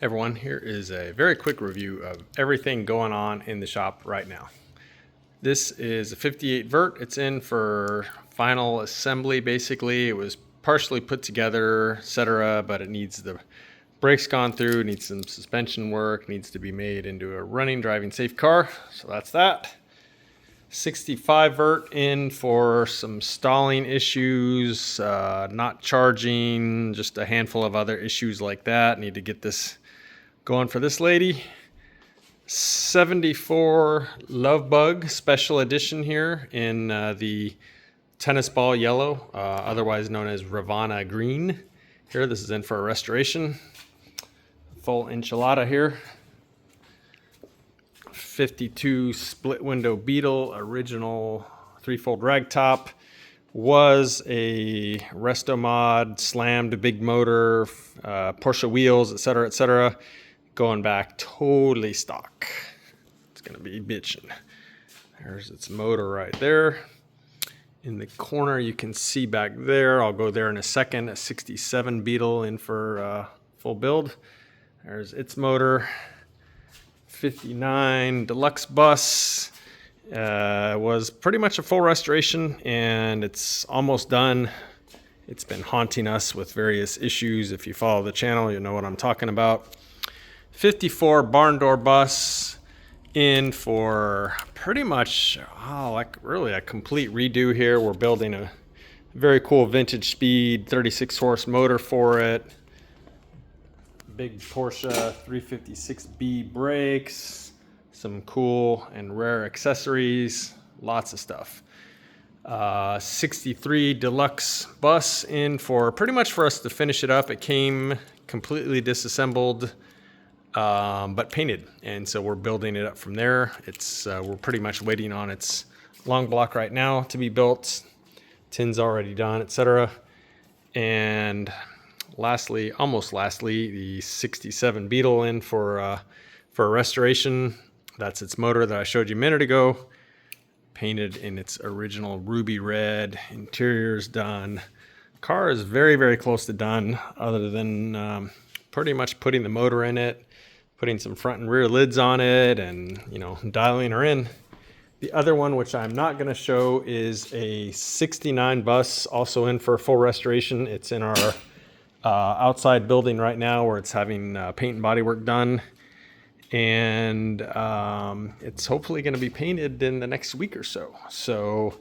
Everyone, here is a very quick review of everything going on in the shop right now. This is a 58 vert. It's in for final assembly. Basically, it was partially put together, etc., but it needs the brakes gone through, needs some suspension work, needs to be made into a running, driving safe car. So that's that. 65 vert in for some stalling issues, not charging, just a handful of other issues like that. Need to get this going for this lady. 74 Love Bug special edition here in the tennis ball yellow, otherwise known as Ravana green. Here, this is in for a restoration. Full enchilada here. 52 split window Beetle, original 3-fold rag top. Was a Resto-mod, slammed big motor, Porsche wheels, etc., etc. Going back totally stock. It's gonna be bitchin'. There's its motor right there. In the corner, you can see back there, I'll go there in a second, a 67 Beetle in for full build. There's its motor. 59 deluxe bus. Was pretty much a full restoration and it's almost done. It's been haunting us with various issues. If you follow the channel, you know what I'm talking about. 54 barn door bus in for pretty much, like really a complete redo here. We're building a very cool vintage speed 36 horse motor for it. Big Porsche 356B brakes, some cool and rare accessories, lots of stuff. 63 deluxe bus in for pretty much for us to finish it up. It came completely disassembled, but painted, and so we're building it up from there. It's we're pretty much waiting on its long block right now to be built. Tin's already done, etc. And lastly, almost lastly, the 67 Beetle in for a restoration. That's its motor that I showed you a minute ago. Painted in its original ruby red. Interior's done. Car is very, very close to done, other than pretty much putting the motor in it, putting some front and rear lids on it, and dialing her in. The other one, which I'm not going to show, is a 69 bus, also in for full restoration. It's in our outside building right now where it's having paint and body work done, and it's hopefully going to be painted in the next week or so. So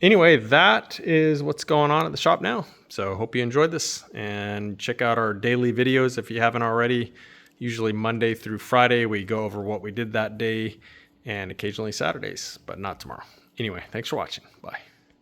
anyway, that is what's going on at the shop now. So hope you enjoyed this, and check out our daily videos if you haven't already. Usually Monday through Friday we go over what we did that day, and occasionally Saturdays, but not tomorrow. Anyway, thanks for watching. Bye.